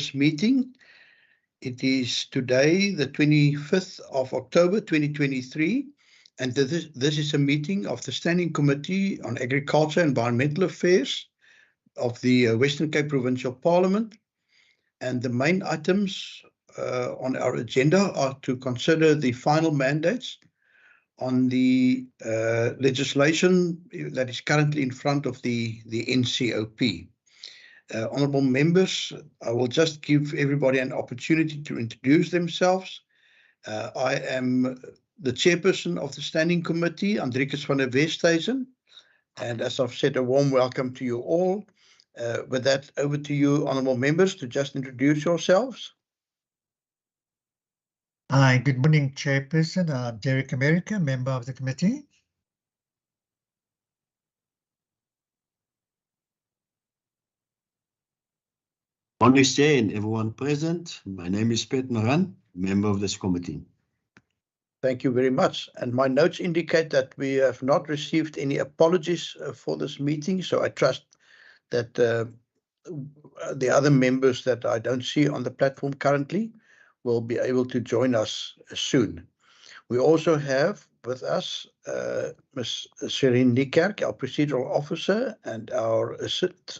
this meeting. It is today, the 25th of October 2023, and this is a meeting of the Standing Committee on Agriculture and Environmental Affairs of the Western Cape Provincial Parliament. And the main items on our agenda are to consider the final mandates on the legislation that is currently in front of the NCOP. Honourable members, I will just give everybody an opportunity to introduce themselves. I am the chairperson of the Standing Committee, Andrikus van der Westhuizen, and as I've said, a warm welcome to you all. With that, over to you, honourable members, to just introduce yourselves. Hi, good morning, Chairperson. I'm Derek America, member of the committee. Morning, Chair, and everyone present. My name is Pet Moran, member of this committee. Thank you very much. And my notes indicate that we have not received any apologies for this meeting, so I trust that the other members that I don't see on the platform currently will be able to join us soon. We also have with us Ms. Serene Niekerk, our procedural officer, and our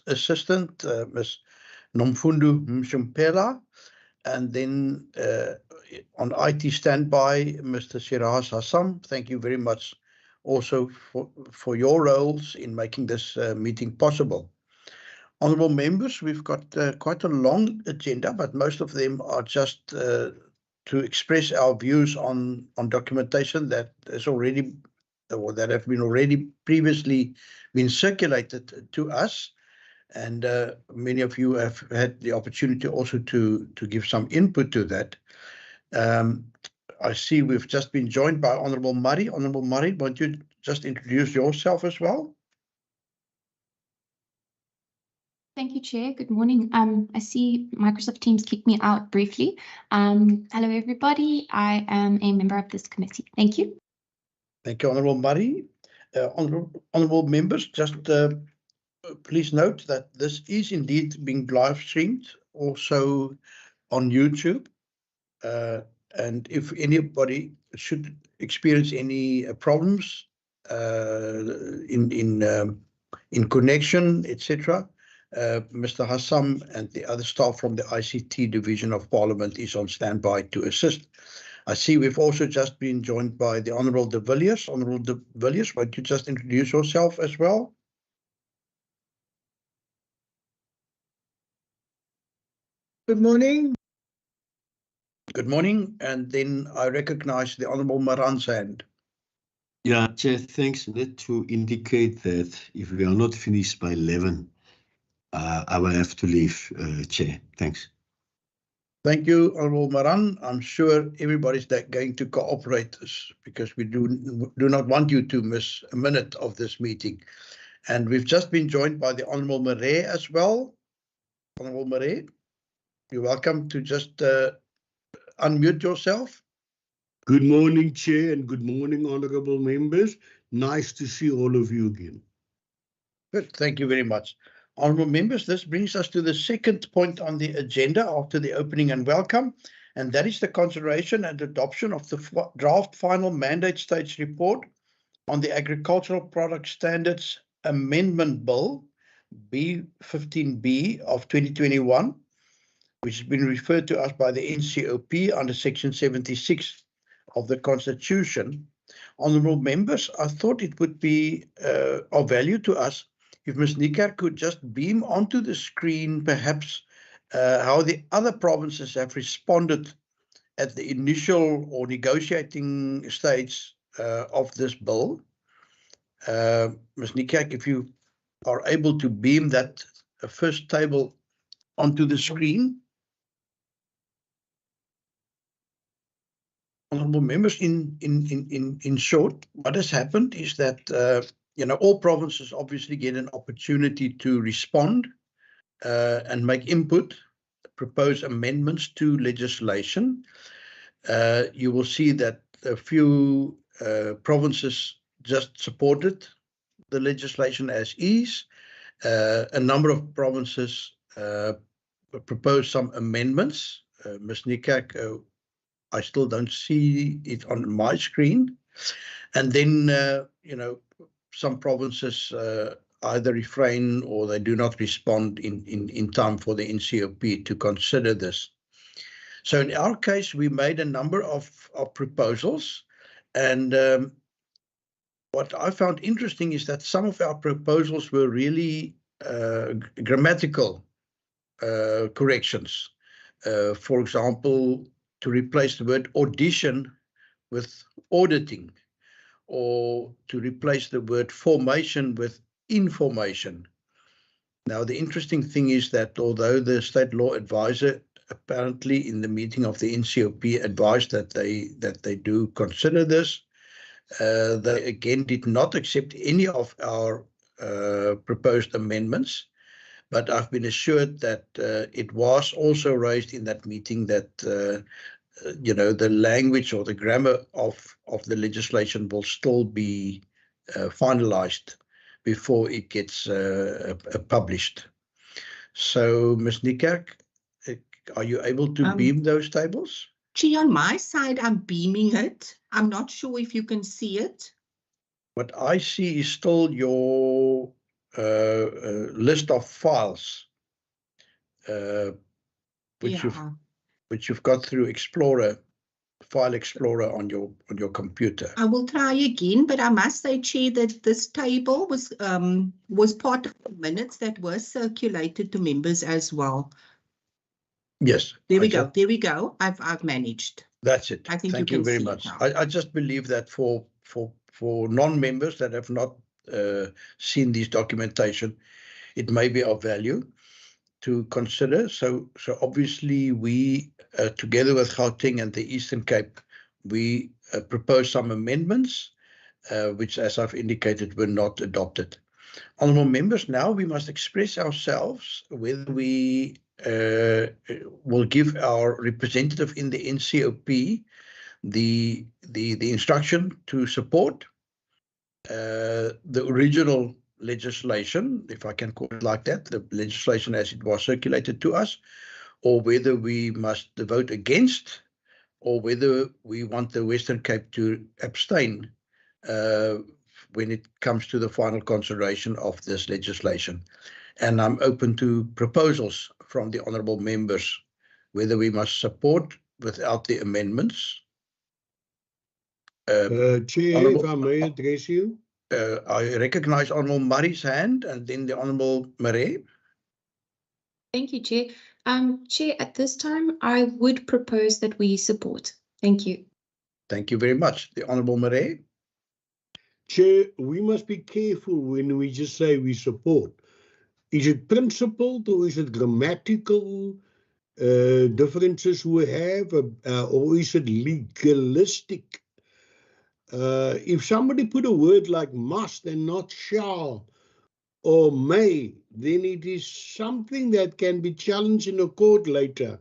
assistant, Ms. Nomfundo Mshumpela, and then on IT standby, Mr. Shiraz Hassam. Thank you very much also for your roles in making this meeting possible. Honourable members, we've got quite a long agenda, but most of them are just to express our views on documentation that is already, or that have been already previously been circulated to us. And many of you have had the opportunity also to give some input to that. I see we've just been joined by Honourable Murray. Honourable Murray, won't you just introduce yourself as well? Thank you, Chair. Good morning. I see Microsoft Teams kicked me out briefly. Hello, everybody. I am a member of this committee. Thank you. Thank you, Honourable Murray. Honourable members, just please note that this is indeed being live streamed also on YouTube. And if anybody should experience any problems in connection, etc., Mr. Hassam and the other staff from the ICT division of Parliament is on standby to assist. I see we've also just been joined by the Honourable de Villiers. Honourable de Villiers, won't you just introduce yourself as well? Good morning. Good morning. And then I recognise the Honourable Moran's hand. Yeah, Chair, thanks. Need to indicate that if we are not finished by 11, I will have to leave, Chair. Thanks. Thank you, Honourable Moran. I'm sure everybody's going to cooperate us because we do not want you to miss a minute of this meeting. And we've just been joined by the Honourable Marais as well. Honourable Marais, you're welcome to just unmute yourself. Good morning, Chair, and good morning, honourable members. Nice to see all of you again. Good, thank you very much. Honourable members, this brings us to the second point on the agenda after the opening and welcome, and that is the consideration and adoption of the draft final mandate stage report on the Agricultural Product Standards Amendment Bill, B15B of 2021, which has been referred to us by the NCOP under Section 76 of the Constitution. Honourable members, I thought it would be of value to us if Ms. Niekerk could just beam onto the screen, perhaps, how the other provinces have responded at the initial or negotiating stage of this bill. Ms. Niekerk, if you are able to beam that first table onto the screen. Honourable members, in short, what has happened is that all provinces obviously get an opportunity to respond and make input, propose amendments to legislation. You will see that a few provinces just supported the legislation as is. A number of provinces propose some amendments. Ms. Nikak, I still don't see it on my screen. And then, some provinces either refrain or they do not respond in time for the NCOP to consider this. So in our case, we made a number of proposals, and what I found interesting is that some of our proposals were really grammatical corrections. For example, to replace the word audition with auditing, or to replace the word formation with information. Now, the interesting thing is that although the state law advisor apparently in the meeting of the NCOP advised that they do consider this, they again did not accept any of our proposed amendments. But I've been assured that it was also raised in that meeting that the language or the grammar of the legislation will still be finalized before it gets published. So, Ms. Nikak, are you able to beam those tables? Chair, on my side, I'm beaming it. I'm not sure if you can see it. What I see is still your list of files, which you've got through Explorer, File Explorer on your computer. I will try again, but I must say, Chair, that this table was part of the minutes that were circulated to members as well. Yes. There we go. There we go. I've managed. That's it. I think Thank you very much. I just believe that for non-members that have not seen this documentation, it may be of value to consider. So obviously we, together with Gauteng and the Eastern Cape, we propose some amendments, which, as I've indicated, were not adopted. Honourable members, now we must express ourselves whether we will give our representative in the NCOP the instruction to support the original legislation, if I can call it like that, the legislation as it was circulated to us, or whether we must vote against, or whether we want the Western Cape to abstain when it comes to the final consideration of this legislation. And I'm open to proposals from the honourable members, whether we must support without the amendments. Chair, if I may address you. I recognize Honourable Murray's hand, and then the Honourable Murray. Thank you, Chair. Chair, at this time, I would propose that we support. Thank you. Thank you very much. The Honourable Murray. Chair, we must be careful when we just say we support. Is it principled or is it grammatical differences we have, or is it legalistic? If somebody put a word like must and not shall or may, then it is something that can be challenged in a court later.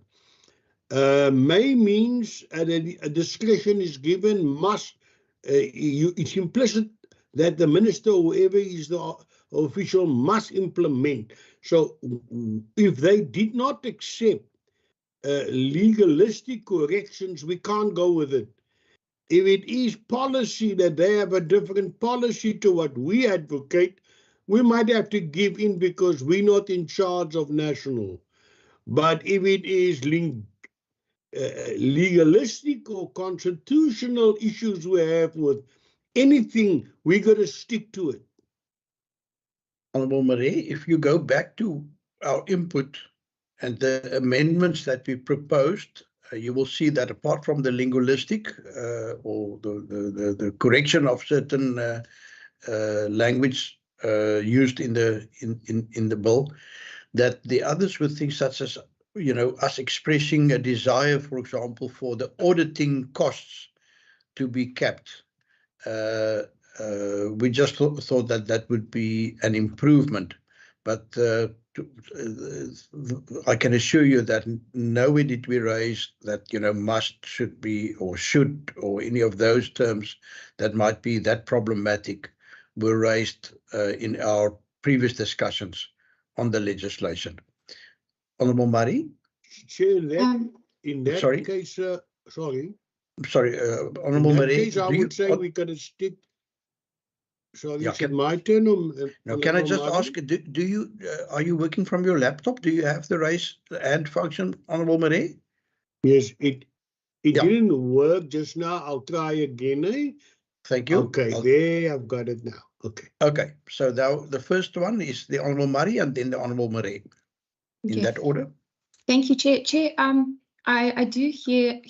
May means a discretion is given, must, it's implicit that the minister or whoever is the official must implement. So if they did not accept legalistic corrections, we can't go with it. If it is policy that they have a different policy to what we advocate, we might have to give in because we're not in charge of national. But if it is legalistic or constitutional issues we have with anything, we got to stick to it. Honourable Murray, if you go back to our input and the amendments that we proposed, you will see that apart from the linguistic or the correction of certain language used in the bill, that the others were things such as, us expressing a desire, for example, for the auditing costs to be kept. We just thought that would be an improvement, but I can assure you that nowhere did we raise that, must, should be, or should, or any of those terms that might be that problematic were raised in our previous discussions on the legislation. Honorable Murray. Chair, Sorry. case, sorry. Sorry, Honorable In that Murray. case, I would say we got to stick. Sorry, Yeah, is it my turn? Now, can I just Murray? ask, do you, are you working from your laptop? Do you have the raise hand function, Honorable Murray? Yes, it Yeah. didn't work just now. I'll try again. Eh? Thank you. Okay, there, I've got it now. Okay. Okay, so now the first one is the Honorable Murray and then the Honorable Murray. In Okay. that order. Thank you, Chair. Chair, I do hear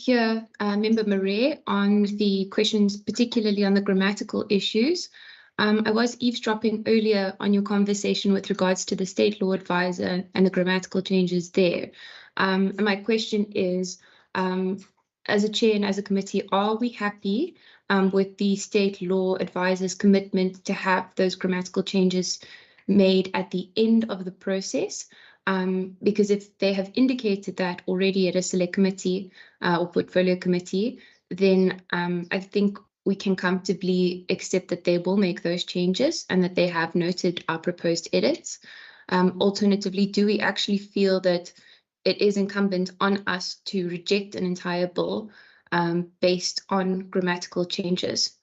Member Murray on the questions, particularly on the grammatical issues. I was eavesdropping earlier on your conversation with regards to the state law advisor and the grammatical changes there. And my question is, as a chair and as a committee, are we happy with the state law advisor's commitment to have those grammatical changes made at the end of the process? Because if they have indicated that already at a select committee or portfolio committee, then I think we can comfortably accept that they will make those changes and that they have noted our proposed edits. Alternatively, do we actually feel that it is incumbent on us to reject an entire bill based on grammatical changes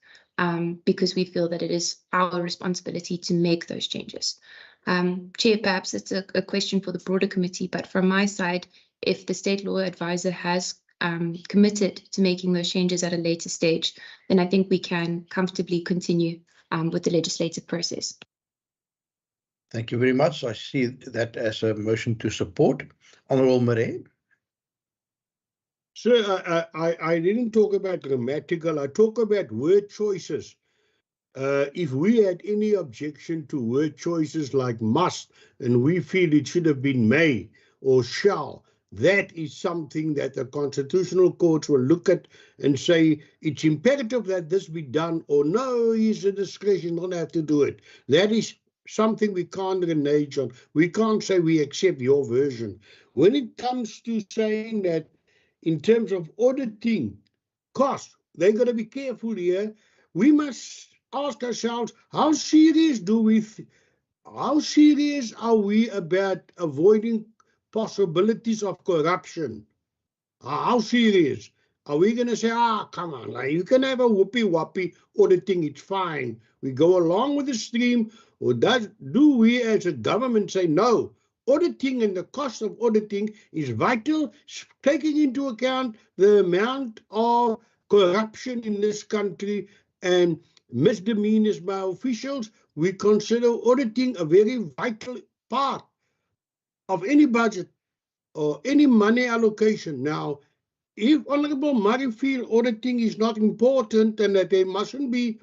because we feel that it is our responsibility to make those changes? Chair, perhaps it's a question for the broader committee, but from my side, if the state law advisor has committed to making those changes at a later stage, then I think we can comfortably continue with the legislative process. Thank you very much. I see that as a motion to support. Honorable Murray. Sir, I didn't talk about grammatical. I talk about word choices. If we had any objection to word choices like must, and we feel it should have been may or shall, that is something that the constitutional courts will look at and say it's imperative that this be done, or no, he's a discretion, don't have to do it. That is something we can't renege on. We can't say we accept your version. When it comes to saying that in terms of auditing costs, they're going to be careful here. We must ask ourselves, how serious are we about avoiding possibilities of corruption? How serious? Are we going to say, come on, like, you can have a whoopee-whoopee auditing, it's fine. We go along with the stream, or do we as a government say, no, auditing and the cost of auditing is vital, taking into account the amount of corruption in this country and misdemeanors by officials. We consider auditing a very vital part of any budget or any money allocation. Now, if Honorable Murray feel auditing is not important and that there mustn't be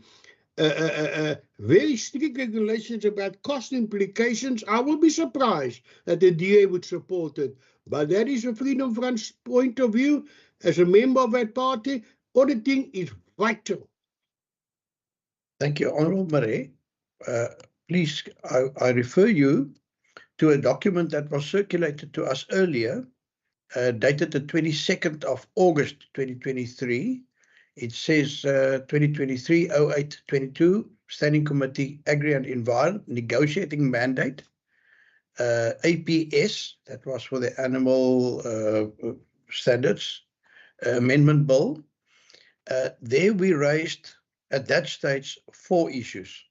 very strict regulations about cost implications, I will be surprised that the DA would support it. But that is a Freedom Front's point of view. As a member of that party, auditing is vital. Thank you, Honorable Murray. Please, I refer you to a document that was circulated to us earlier, dated the 22nd of August 2023. It says 2023-08-22, Standing Committee, Agri and Environment, Negotiating Mandate, APS, that was for the Animal Standards Amendment Bill. There we raised, at that stage, 4 issues.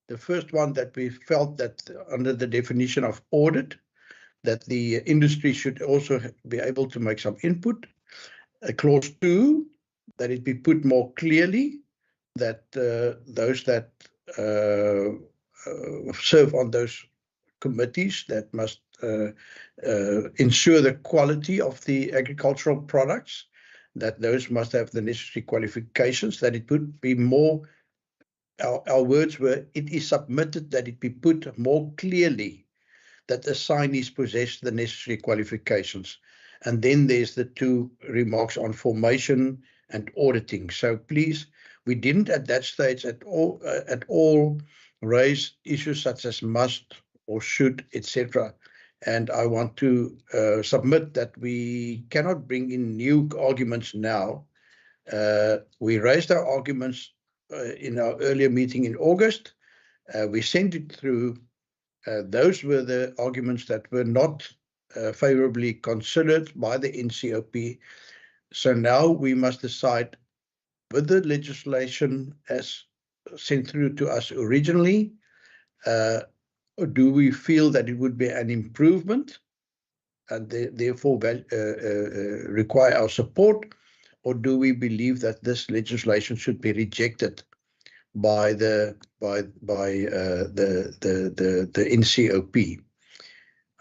The first one, that we felt that under the definition of audit, that the industry should also be able to make some input. Clause 2, that it be put more clearly that those that serve on those committees that must ensure the quality of the agricultural products, that those must have the necessary qualifications, that it would be more, our words were, it is submitted that it be put more clearly that the assignees possess the necessary qualifications. And then there's the 2 remarks on formation and auditing. So please, we didn't at that stage at all raise issues such as must or should, etc. And I want to submit that we cannot bring in new arguments now. We raised our arguments in our earlier meeting in August. We sent it through. Those were the arguments that were not favorably considered by the NCOP. So now we must decide with the legislation as sent through to us originally, do we feel that it would be an improvement and therefore require our support, or do we believe that this legislation should be rejected by the NCOP?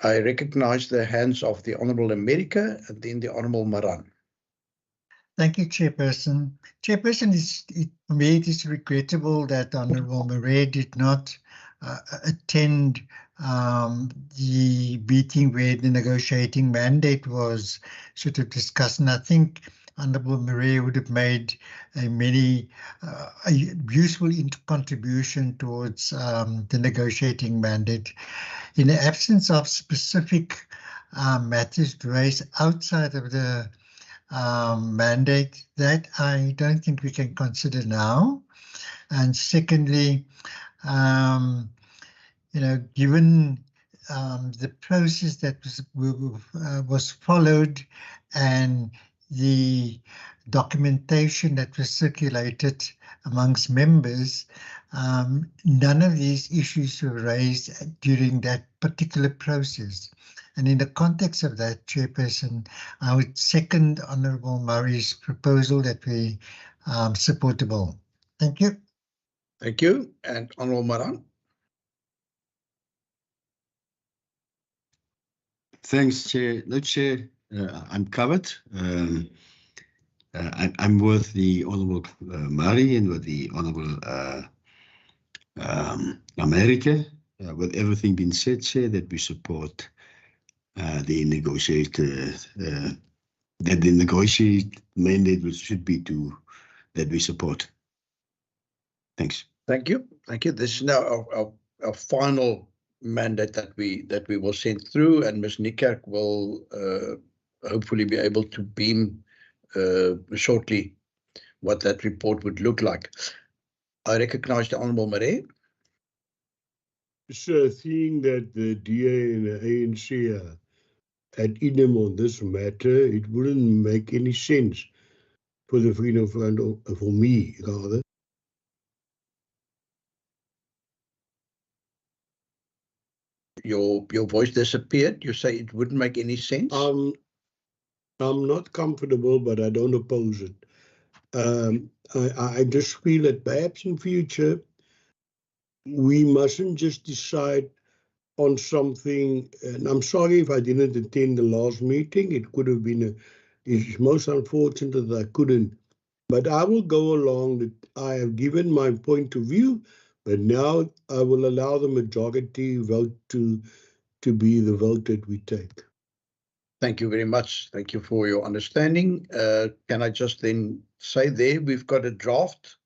I recognize the hands of the Honourable America and then the Honourable Maran. Thank you, Chairperson. Chairperson, for me, it is regrettable that Honourable Murray did not attend the meeting where the negotiating mandate was sort of discussed. And I think Honourable Murray would have made a useful contribution towards the negotiating mandate. In the absence of specific matters raised outside of the mandate, that I don't think we can consider now. And secondly, given the process that was followed and the documentation that was circulated amongst members, none of these issues were raised during that particular process. And in the context of that, Chairperson, I would second Honourable Murray's proposal that we support the bill. Thank you. Thank you. And Honourable Maran. Thanks, Chair. No, Chair, I'm covered. I'm with the Honourable Murray and with the Honourable America, with everything being said, Chair, that we support the negotiate mandate should be that we support. Thanks. Thank you. Thank you. This is now our final mandate that we will send through, and Ms. Niekerk will hopefully be able to beam shortly what that report would look like. I recognize the Honourable Murray. So, seeing that the DA and the ANC are at idem on this matter, it wouldn't make any sense for the Freedom Front, or for me rather. Your voice disappeared. You say it wouldn't make any sense? I'm not comfortable, but I don't oppose it. I just feel that perhaps in future, we mustn't just decide on something, and I'm sorry if I didn't attend the last meeting. It could have been it's most unfortunate that I couldn't, but I will go along that I have given my point of view, but now I will allow the majority vote to be the vote that we take. Thank you very much. Thank you for your understanding. Can I just then say there, we've got a draft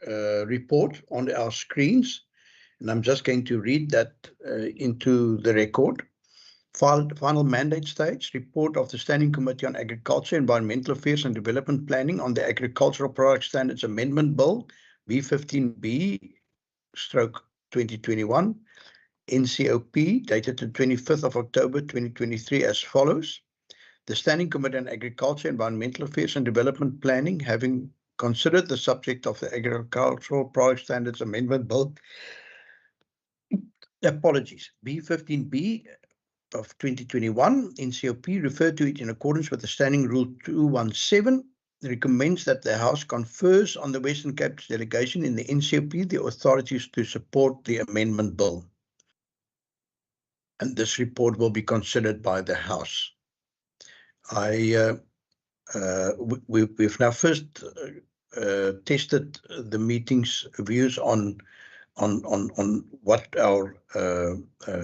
report on our screens, and I'm just going to read that into the record. Final mandate stage, report of the Standing Committee on Agriculture, Environmental Affairs and Development Planning on the Agricultural Product Standards Amendment Bill, B15B/2021, NCOP, dated the 25th of October 2023 as follows. The Standing Committee on Agriculture, Environmental Affairs and Development Planning, having considered the subject of the Agricultural Product Standards Amendment Bill, B15B of 2021, NCOP, referred to it in accordance with the Standing Rule 217, recommends that the House confers on the Western Cape's delegation in the NCOP the authorities to support the amendment bill. And this report will be considered by the House. We've now first tested the meeting's views on what our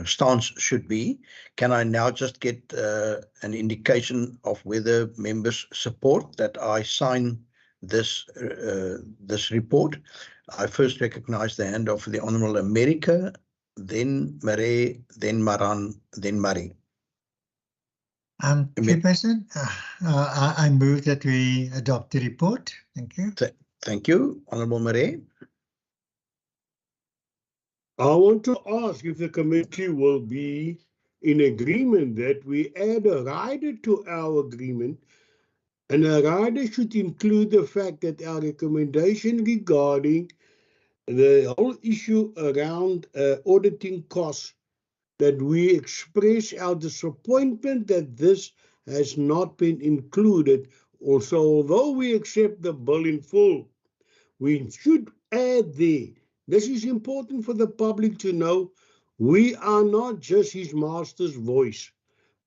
stance should be. Can I now just get an indication of whether members support that I sign this report? I first recognize the hand of the Honourable America, then Murray, then Maran, then Murray. Chairperson, I move that we adopt the report. Thank you. Thank you, Honourable Murray. I want to ask if the committee will be in agreement that we add a rider to our agreement, and a rider should include the fact that our recommendation regarding the whole issue around auditing costs, that we express our disappointment that this has not been included. Also, although we accept the bill in full, we should add there. This is important for the public to know. We are not just his master's voice.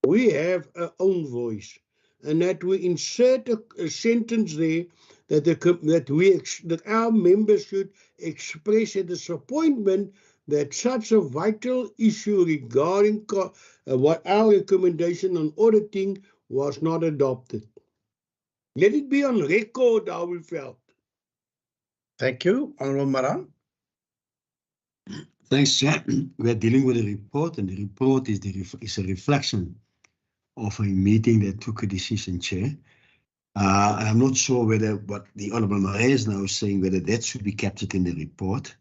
We have our own voice, and that we insert a sentence there that our members should express a disappointment that such a vital issue regarding what our recommendation on auditing was not adopted. Let it be on record how we felt. Thank you, Honourable Maran. Thanks, Chair. We're dealing with a report, and the report is a reflection of a meeting that took a decision, Chair. I'm not sure whether what the Honourable Marais is now saying, whether that should be captured in the report.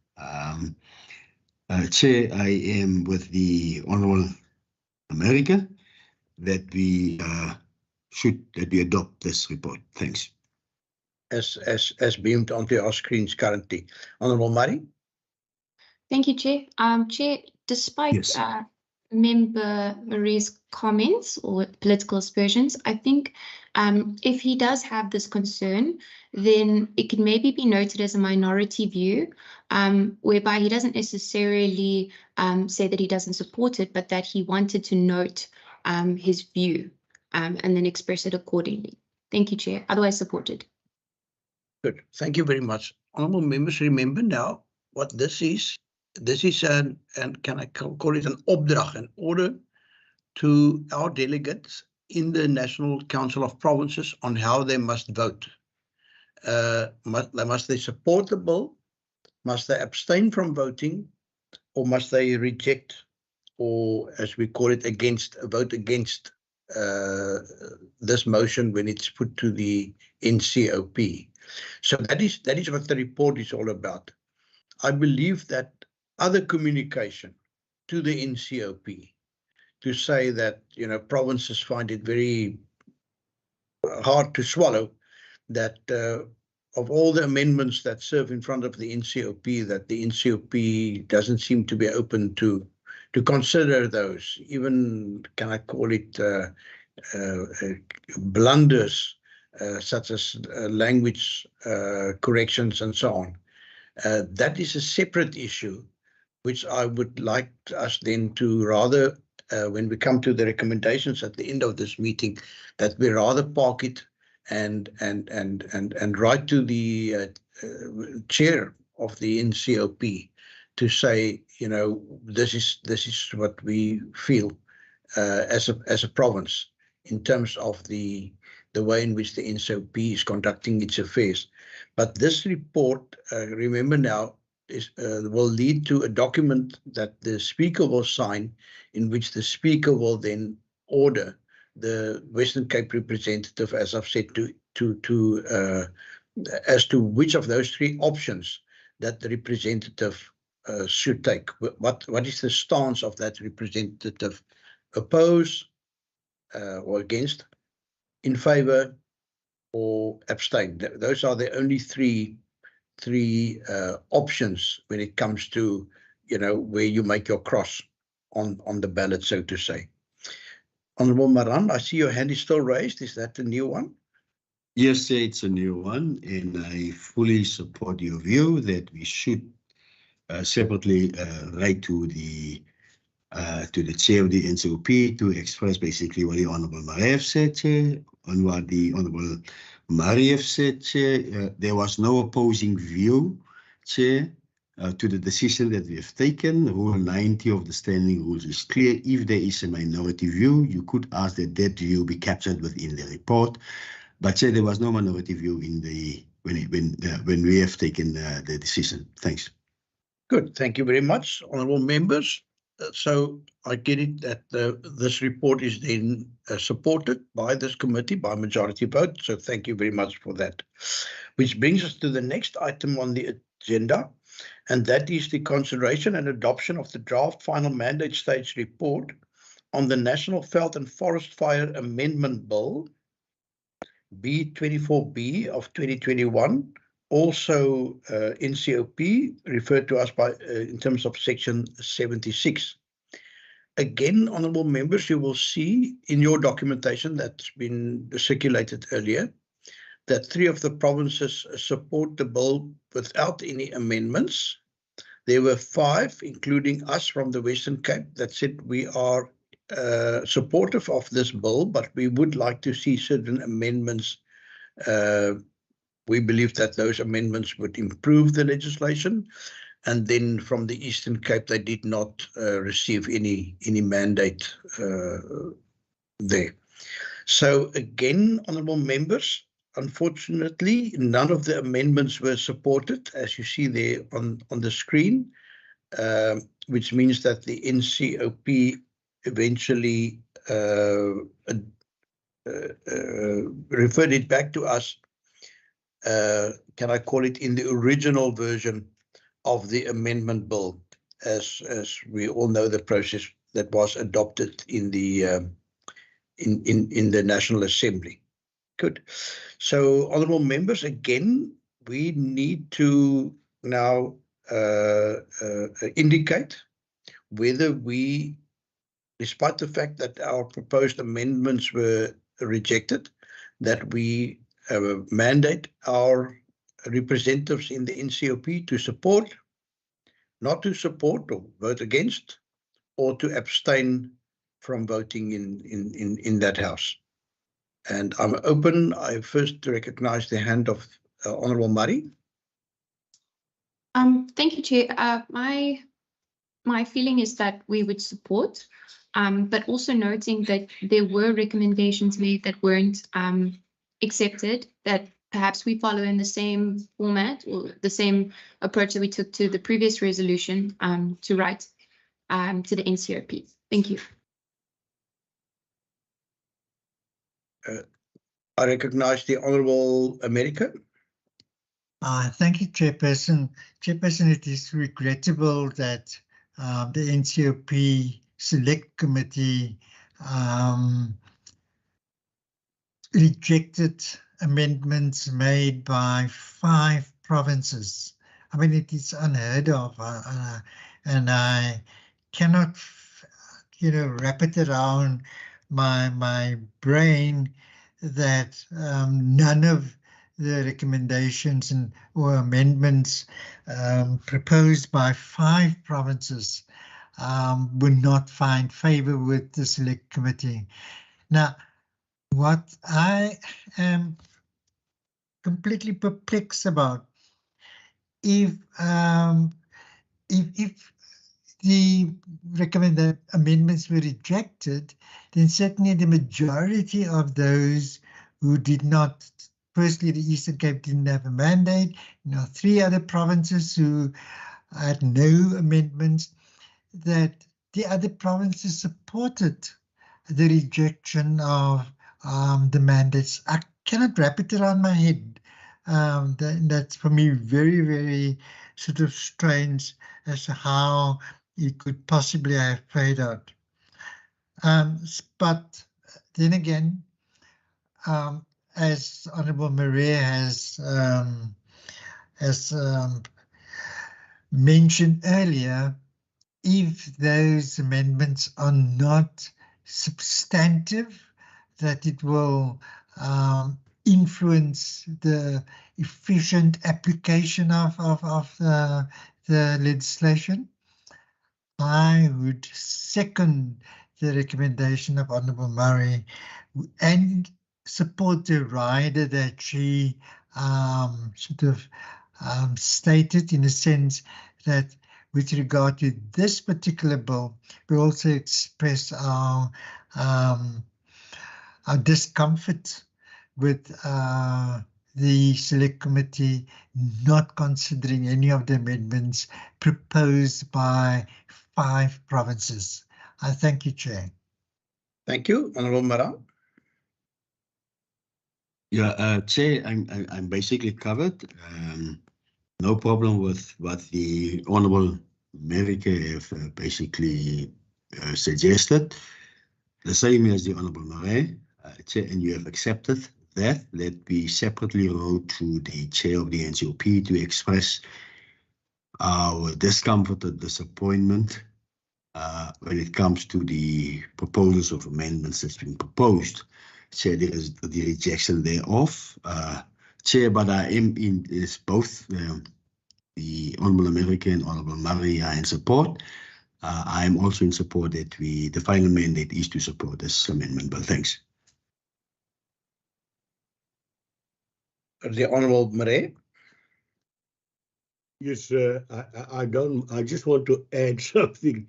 Chair, I am with the Honourable America that we adopt this report. Thanks. As beamed onto our screens currently. Honourable Murray. Thank you, Chair. Chair, despite Yes. Member Marie's comments or political aspersions, I think if he does have this concern, then it could maybe be noted as a minority view, whereby he doesn't necessarily say that he doesn't support it, but that he wanted to note his view and then express it accordingly. Thank you, Chair. Otherwise supported. Good. Thank you very much. Honourable members, remember now what this is. This is and can I call it an opdracht, an order to our delegates in the National Council of Provinces on how they must vote. Must they support the bill? Must they abstain from voting? Or must they reject, or as we call it, vote against this motion when it's put to the NCOP? So that is what the report is all about. I believe that other communication to the NCOP to say that, provinces find it very hard to swallow that of all the amendments that serve in front of the NCOP, that the NCOP doesn't seem to be open to consider those, even, can I call it, blunders, such as language corrections and so on. That is a separate issue, which I would like us then to rather, when we come to the recommendations at the end of this meeting, that we rather park it and write to the chair of the NCOP to say, this is what we feel as a province in terms of the way in which the NCOP is conducting its affairs. But this report, remember now, will lead to a document that the Speaker will sign, in which the Speaker will then order the Western Cape representative, as I've said, as to which of those three options that the representative should take. What is the stance of that representative? Oppose or against, in favor, or abstain. Those are the only three options when it comes to, where you make your cross on the ballot, so to say. Honourable Maran, I see your hand is still raised. Is that the new one? Yes, it's a new one, and I fully support your view that we should separately write to the chair of the NCOP to express basically what the Honourable Marais said, Chair, on what the Honourable Marais said, Chair. There was no opposing view, Chair, to the decision that we have taken. Rule 90 of the standing rules is clear. If there is a minority view, you could ask that view be captured within the report. But Chair, there was no minority view in when we have taken the decision. Thanks. Good. Thank you very much, honourable members. So I get it that this report is then supported by this committee by majority vote. So thank you very much for that. Which brings us to the next item on the agenda, and that is the consideration and adoption of the draft final mandate stage report on the National Veld and Forest Fire Amendment Bill, B24B of 2021, also NCOP, referred to us by in terms of section 76. Again, honourable members, you will see in your documentation that's been circulated earlier that 3 of the provinces support the bill without any amendments. There were 5, including us from the Western Cape, that said we are supportive of this bill, but we would like to see certain amendments. We believe that those amendments would improve the legislation. And then from the Eastern Cape, they did not receive any mandate there. So again, honourable members, unfortunately, none of the amendments were supported, as you see there on the screen, which means that the NCOP eventually referred it back to us. Can I call it in the original version of the amendment bill, as we all know the process that was adopted in the National Assembly. Good. So, honourable members, again, we need to now indicate whether we, despite the fact that our proposed amendments were rejected, that we mandate our representatives in the NCOP to support, not to support or vote against, or to abstain from voting in that House. And I'm open. I first recognize the hand of Honourable Murray. Thank you, Chair. My feeling is that we would support, but also noting that there were recommendations made that weren't accepted, that perhaps we follow in the same format or the same approach that we took to the previous resolution to write to the NCOP. Thank you. I recognize the Honourable America. Thank you, Chairperson. Chairperson, it is regrettable that the NCOP Select Committee rejected amendments made by 5 provinces. I mean, it is unheard of, and I cannot, wrap it around my brain that none of the recommendations or amendments proposed by 5 provinces would not find favour with the Select Committee. Now, what I am completely perplexed about, if the recommended amendments were rejected, then certainly the majority of those who did not, firstly, the Eastern Cape didn't have a mandate, 3 other provinces who had no amendments, that the other provinces supported the rejection of the mandates. I cannot wrap it around my head. That's for me very, very sort of strange as to how it could possibly have played out. But then again, as Honourable Maria has mentioned earlier, if those amendments are not substantive, that it will influence the efficient application of the legislation, I would second the recommendation of Honourable Murray and support the rider that she stated, in a sense that with regard to this particular bill, we also express our discomfort with the Select Committee not considering any of the amendments proposed by 5 provinces. I thank you, Chair. Thank you, Honourable Mara. Yeah, Chair, I'm basically covered. No problem with what the Honourable America have basically suggested. the same as the Honourable Marais, Chair, and you have accepted that we separately wrote to the Chair of the NCOP to express our discomfort and disappointment when it comes to the proposals of amendments that's been proposed. Chair, there is the rejection thereof. Chair, but I am in is both the Honourable America and Honourable Murray are in support. I am also in support that the final mandate is to support this amendment, but thanks. The Honourable Marais. Yes, I just want to add something.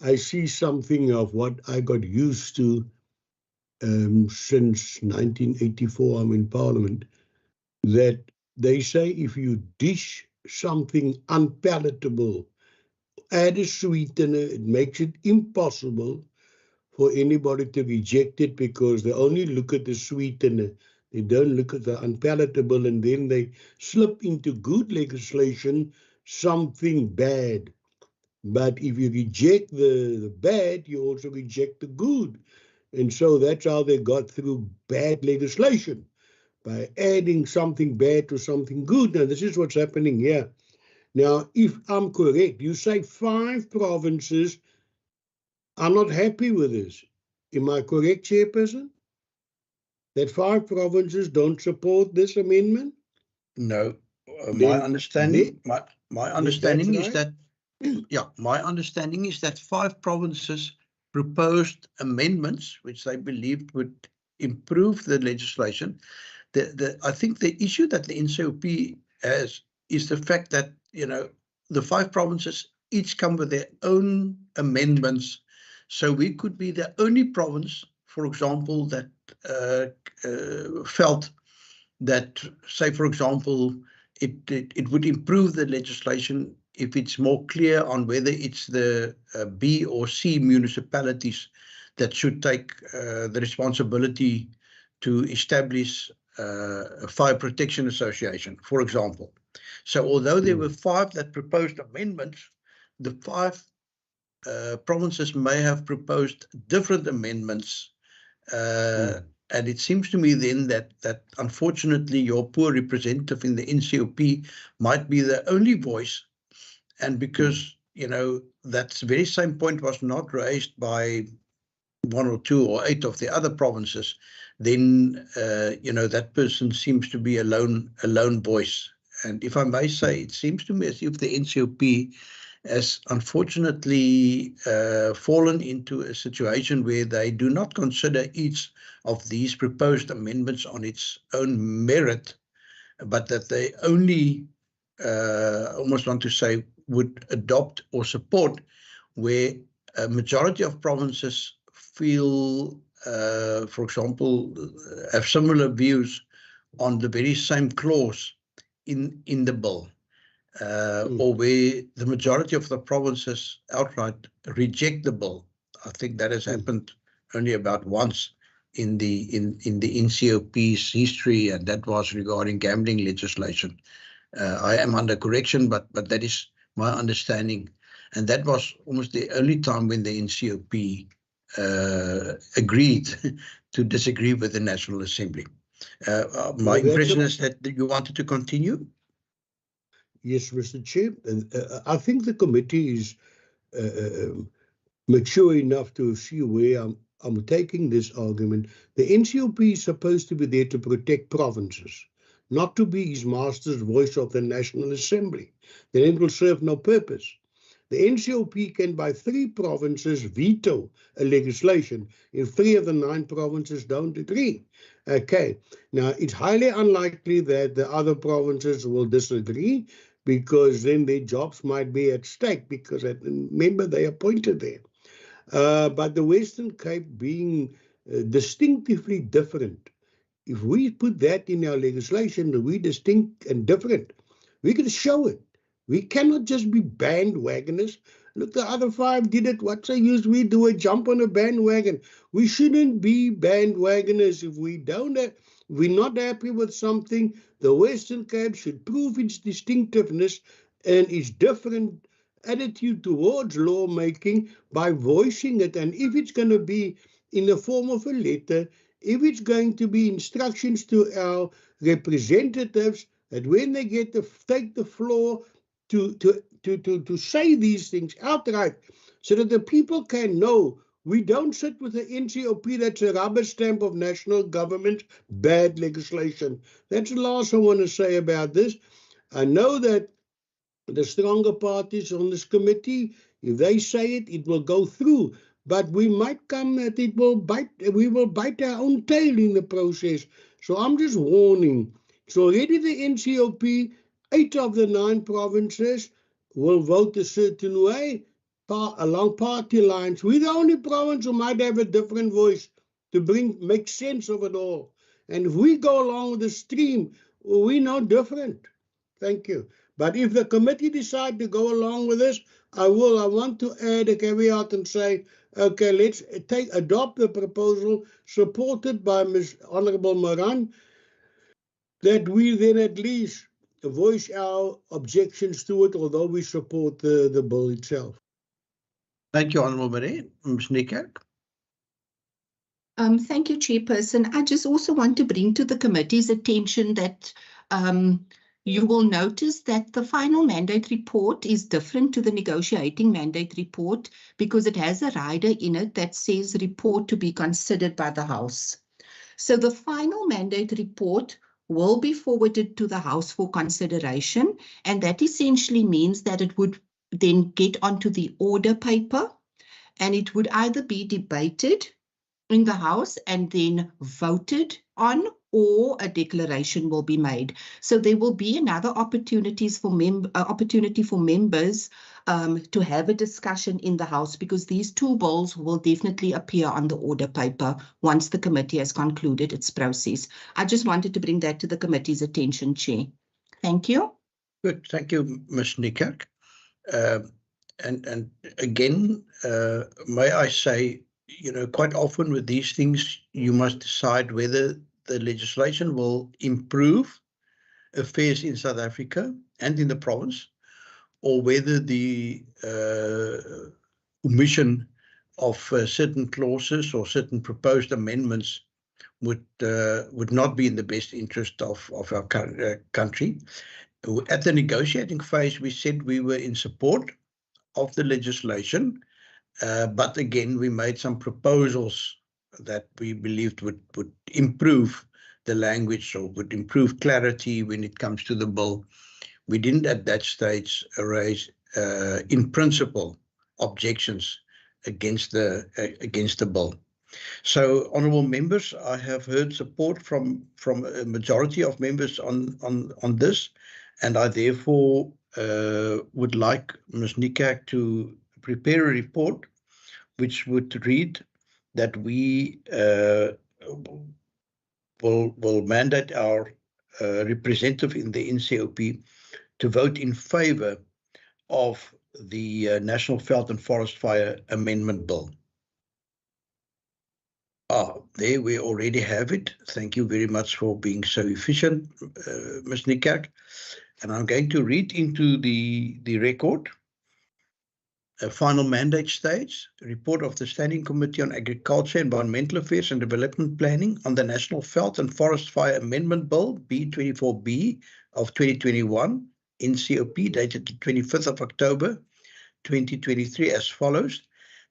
I see something of what I got used to since 1984, I'm in Parliament, that they say if you dish something unpalatable, add a sweetener, it makes it impossible for anybody to reject it because they only look at the sweetener. They don't look at the unpalatable, and then they slip into good legislation, something bad. But if you reject the bad, you also reject the good. And so that's how they got through bad legislation, by adding something bad to something good. Now, this is what's happening here. Now, if I'm correct, you say 5 provinces are not happy with this. Am I correct, Chairperson? That 5 provinces don't support this amendment? No, Then- my understanding that's is that my understanding is that 5 provinces proposed amendments which they believed would improve the legislation. I think the issue that the NCOP has is the fact that, the 5 provinces each come with their own amendments. So we could be the only province, for example, that felt that, say, for example, it would improve the legislation if it's more clear on whether it's the B or C municipalities that should take the responsibility to establish a fire protection association, for example. So although there were 5 that proposed amendments, the 5 provinces may have proposed different amendments. And it seems to me then that unfortunately your poor representative in the NCOP might be the only voice. And because, that very same point was not raised by 1 or 2 or 8 of the other provinces, then, that person seems to be a lone voice. And if I may say, it seems to me as if the NCOP has unfortunately fallen into a situation where they do not consider each of these proposed amendments on its own merit, but that they only almost want to say would adopt or support where a majority of provinces feel, for example, have similar views on the very same clause in the bill. Or where the majority of the provinces outright reject the bill. I think that has happened only about once in the NCOP's history, and that was regarding gambling legislation. I am under correction, but that is my understanding, and that was almost the only time when the NCOP agreed to disagree with the National Assembly. My impression is that you wanted to continue. Yes, Mr. Chair. I think the committee is mature enough to see where I'm taking this argument. The NCOP is supposed to be there to protect provinces, not to be his master's voice of the National Assembly. Then it will serve no purpose. The NCOP can, by 3 provinces, veto a legislation if 3 of the 9 provinces don't agree. Okay, now it's highly unlikely that the other provinces will disagree, because then their jobs might be at stake, because remember, they appointed there. But the Western Cape being distinctively different, if we put that in our legislation, we're distinct and different, we can show it. We cannot just be bandwagoners. Look, the other 5 did it. What's the use? We do a jump on a bandwagon. We shouldn't be bandwagoners. If we're not happy with something, the Western Cape should prove its distinctiveness and its different attitude towards lawmaking by voicing it. And if it's going to be in the form of a letter, if it's going to be instructions to our representatives that when they take the floor to say these things outright, so that the people can know we don't sit with the NCOP that's a rubber stamp of national government bad legislation. That's the last I want to say about this. I know that the stronger parties on this committee, if they say it, it will go through. But we might come that we will bite our own tail in the process. So I'm just warning. It's already the NCOP, 8 of the 9 provinces will vote a certain way along party lines. We're the only province who might have a different voice to make sense of it all. And if we go along with the stream, we're no different. Thank you. But if the committee decide to go along with this, I want to add a caveat and say, okay, let's adopt the proposal supported by Ms. Honorable Moran, that we then at least voice our objections to it, although we support the bill itself. Thank you, Honourable Marais. Ms. Niekerk. Thank you, Chairperson. I just also want to bring to the committee's attention that you will notice that the final mandate report is different to the negotiating mandate report because it has a rider in it that says report to be considered by the House. So the final mandate report will be forwarded to the House for consideration, and that essentially means that it would then get onto the order paper, and it would either be debated in the House and then voted on, or a declaration will be made. So there will be another opportunity for members to have a discussion in the House, because these 2 bills will definitely appear on the order paper once the committee has concluded its process. I just wanted to bring that to the committee's attention, Chair. Thank you. Good. Thank you, Ms. Niekerk. And again, may I say, quite often with these things, you must decide whether the legislation will improve affairs in South Africa and in the province, or whether the omission of certain clauses or certain proposed amendments would not be in the best interest of our country. At the negotiating phase, we said we were in support of the legislation, but again, we made some proposals that we believed would improve the language or would improve clarity when it comes to the bill. We didn't at that stage raise, in principle, objections against the bill. So, honourable members, I have heard support from a majority of members on this, and I therefore would like Ms. Niekerk to prepare a report which would read that we will mandate our representative in the NCOP to vote in favour of the National Veld and Forest Fire Amendment Bill. There we already have it. Thank you very much for being so efficient, Ms. Niekerk. And I'm going to read into the record. A final mandate stage, report of the Standing Committee on Agriculture, Environmental Affairs and Development Planning on the National Veld and Forest Fire Amendment Bill, B24B of 2021, NCOP, dated the 25th of October, 2023, as follows.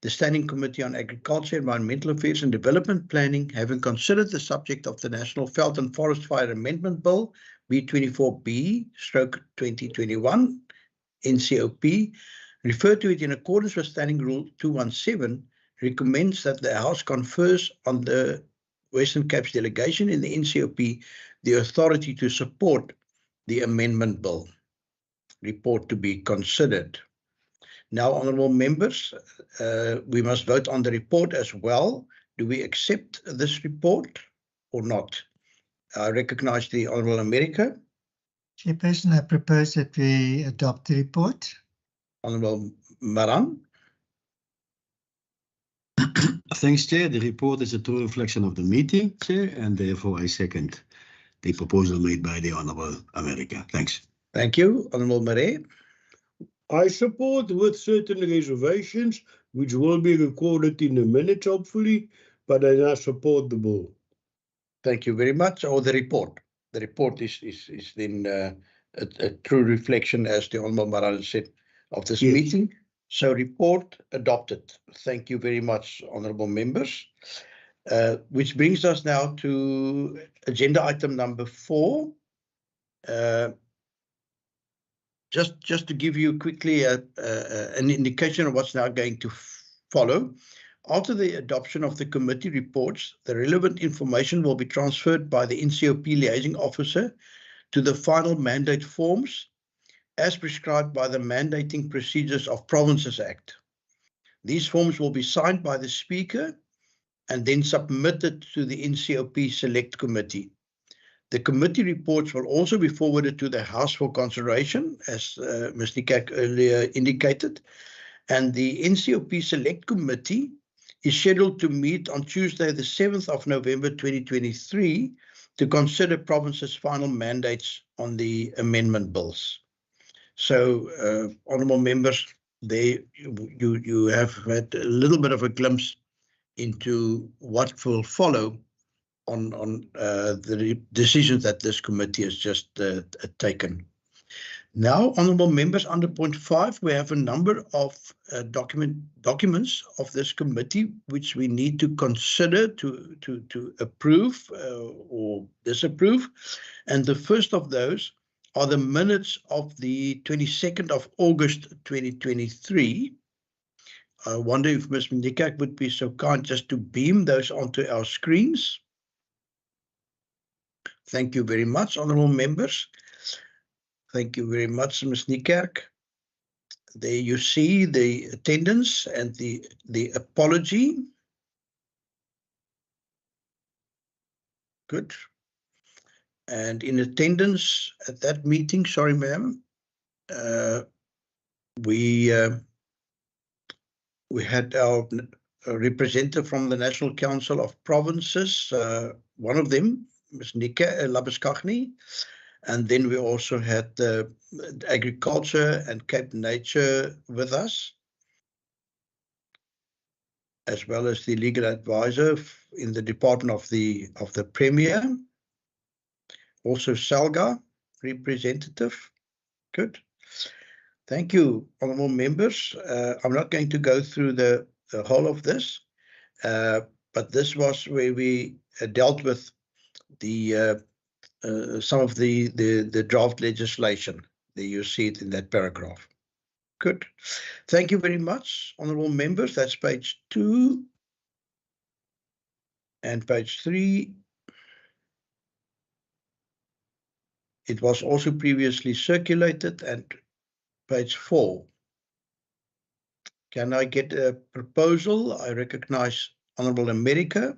The Standing Committee on Agriculture, Environmental Affairs and Development Planning, having considered the subject of the National Veld and Forest Fire Amendment Bill, B24B/2021, NCOP, referred to it in accordance with Standing Rule 217, recommends that the House confers on the Western Cape's delegation in the NCOP the authority to support the amendment bill. Report to be considered. Now, honourable members, we must vote on the report as well. Do we accept this report or not? I recognise the Honourable America. Chairperson, I propose that we adopt the report. Honourable Maran. Thanks, Chair. The report is a true reflection of the meeting, Chair, and therefore I second the proposal made by the Honourable America. Thanks. Thank you. Honourable Marais. I support with certain reservations, which will be recorded in the minutes, hopefully, but I support the bill. Thank you very much. Or the report. The report is then a true reflection, as the Honourable Maran said, of this Yes. meeting. So report adopted. Thank you very much, honourable members. Which brings us now to agenda item number 4. Just to give you quickly an indication of what's now going to follow. After the adoption of the committee reports, the relevant information will be transferred by the NCOP liaising officer to the final mandate forms as prescribed by the Mandating Procedures of Provinces Act. These forms will be signed by the Speaker and then submitted to the NCOP Select Committee. The committee reports will also be forwarded to the House for consideration, as Ms. Nikak earlier indicated, and the NCOP Select Committee is scheduled to meet on Tuesday, the 7th of November 2023, to consider provinces' final mandates on the amendment bills. So, honourable members, there you have had a little bit of a glimpse into what will follow on the decisions that this committee has just taken. Now, honourable members, under point 5, we have a number of documents of this committee which we need to consider to approve or disapprove. And the first of those are the minutes of the 22nd of August 2023. I wonder if Ms. Nikak would be so kind just to beam those onto our screens. Thank you very much, honourable members. Thank you very much, Ms. Nikak. There you see the attendance and the apology. Good. And in attendance at that meeting, sorry, ma'am, we had our representative from the National Council of Provinces, one of them, Ms. Nika Labuskaghni. And then we also had Agriculture and Cape Nature with us, as well as the legal advisor in the department of the Premier. Also Salga representative. Good. Thank you, honourable members. I'm not going to go through the whole of this, but this was where we dealt with the some of the draft legislation. There you see it in that paragraph. Good. Thank you very much, honourable members. That's page 2 and page 3. It was also previously circulated, and page 4. Can I get a proposal? I recognize Honourable America.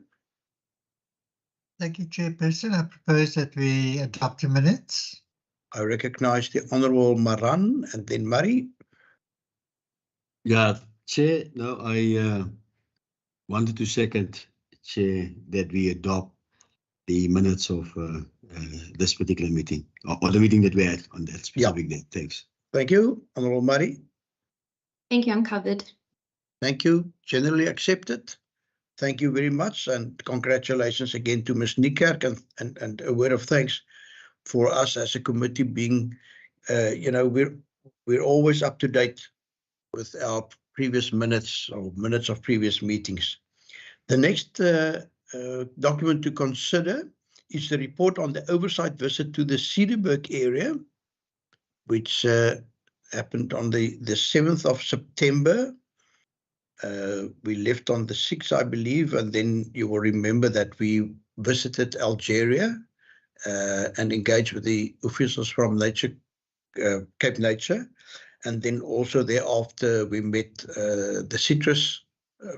Thank you, Chairperson. I propose that we adopt the minutes. I recognize the Honourable Maran and then Murray. Yeah, Chair, no, I wanted to second, Chair, that we adopt the minutes of this particular meeting, or the meeting that we had on that specific day. Thanks. Thank you, Honourable Murray. Thank you, I'm covered. Thank you. Generally accepted. Thank you very much, and congratulations again to Ms. Nikak, and a word of thanks for us as a committee being, you know, we're always up to date with our previous minutes or minutes of previous meetings. The next document to consider is the report on the oversight visit to the Cedarburg area, which happened on the 7th of September. We left on the 6th, I believe, and then you will remember that we visited Algeria and engaged with the officials from Cape Nature. And then also thereafter we met the citrus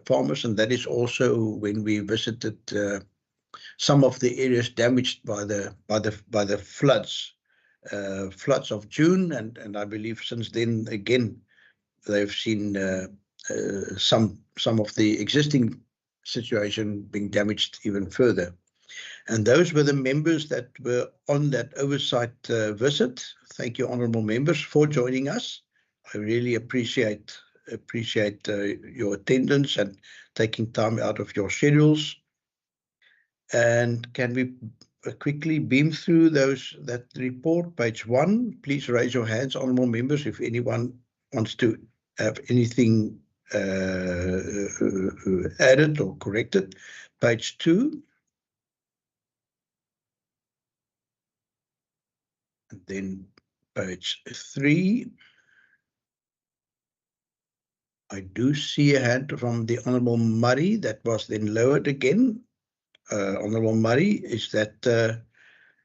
farmers, and that is also when we visited some of the areas damaged by the floods of June, and I believe since then again they've seen some of the existing situation being damaged even further. And those were the members that were on that oversight visit. Thank you, honourable members, for joining us. I really appreciate appreciate your attendance and taking time out of your schedules. And can we quickly beam through that report, page 1? Please raise your hands, honourable members, if anyone wants to have anything added or corrected. Page 2. And then page 3. I do see a hand from the Honourable Murray that was then lowered again. Honourable Murray, is that,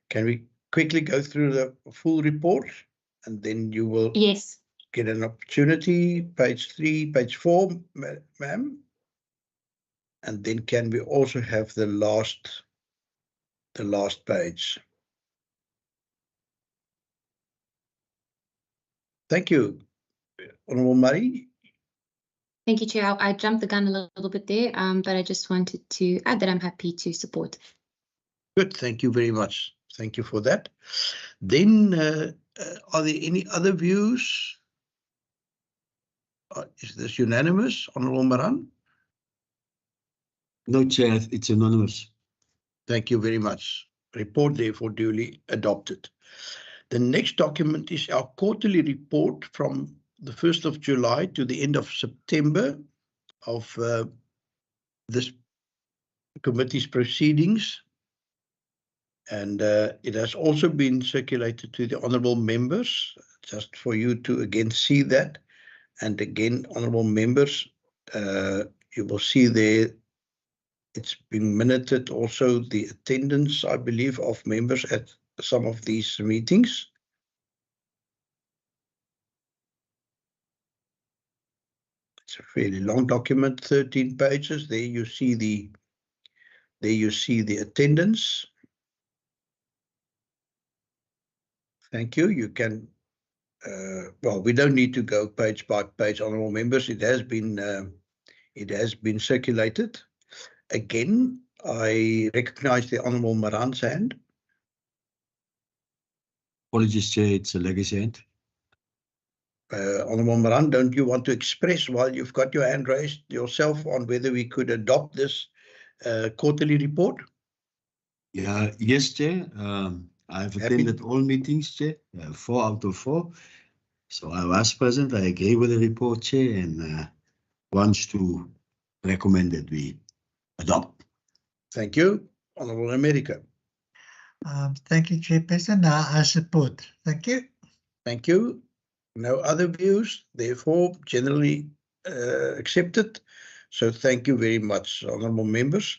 can we quickly go through the full report and then you will Yes. get an opportunity, page 3, page 4, ma'am. And then can we also have the last page? Thank you, Honourable Murray. Thank you, Chair. I jumped the gun a little bit there, but I just wanted to add that I'm happy to support. Good, thank you very much. Thank you for that. Then, are there any other views? Is this unanimous, Honourable Maran? No, Chair, it's anonymous. Thank you very much. Report therefore duly adopted. The next document is our quarterly report from the 1st of July to the end of September of this committee's proceedings. And it has also been circulated to the honourable members, just for you to again see that. And again, honourable members, you will see there, it's been minuted also the attendance, I believe, of members at some of these meetings. It's a fairly long document, 13 pages. There you see the attendance. Thank you. You can, well, we don't need to go page by page, honourable members. It has been circulated. Again, I recognise the Honourable Maran's hand. Apologies, Chair, it's a legacy hand. Honourable Maran, don't you want to express while you've got your hand raised yourself on whether we could adopt this quarterly report? Yeah, yes, Chair. I've attended all meetings, Chair, 4 out of 4. So I was present. I agree with the report, Chair, and wants to recommend that we adopt. Thank you. Honourable America. Thank you, Chairperson. I support. Thank you. Thank you. No other views, therefore generally accepted. So thank you very much, honourable members.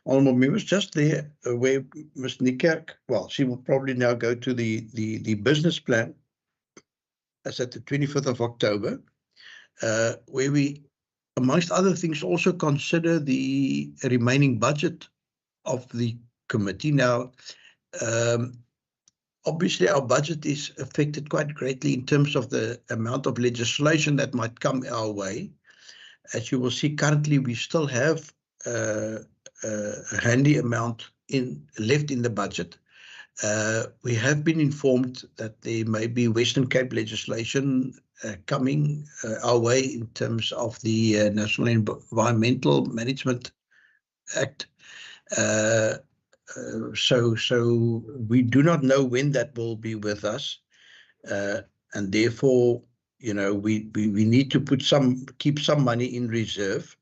Honourable members, just there where Ms. Niekerk, well, she will probably now go to the business plan as at the 25th of October, where we, amongst other things, also consider the remaining budget of the committee. Now, obviously, our budget is affected quite greatly in terms of the amount of legislation that might come our way. As you will see, currently we still have a handy amount left in the budget. We have been informed that there may be Western Cape legislation coming our way in terms of the National Environmental Management Act. So we do not know when that will be with us, and therefore, you know, we need to keep some money in reserve.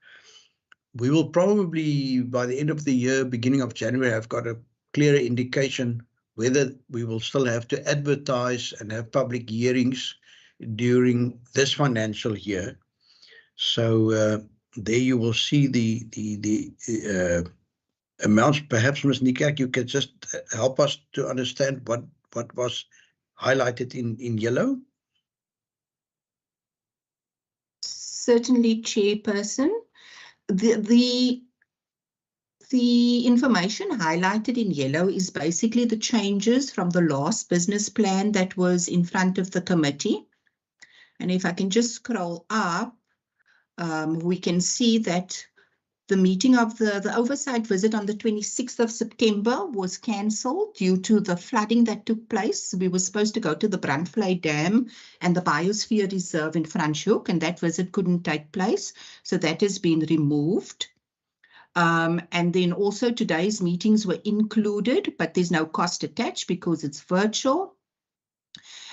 We will probably, by the end of the year, beginning of January, have got a clearer indication whether we will still have to advertise and have public hearings during this financial year. So there you will see the amounts. Perhaps, Ms. Niekerk, you can just help us to understand what was highlighted in yellow. Certainly, Chairperson. The information highlighted in yellow is basically the changes from the last business plan that was in front of the committee. And if I can just scroll up, we can see that The meeting of the oversight visit on the 26th of September was cancelled due to the flooding that took place. We were supposed to go to the Brandvlei Dam and the Biosphere Reserve in Franschhoek, and that visit couldn't take place. So that has been removed. And then also today's meetings were included, but there's no cost attached because it's virtual.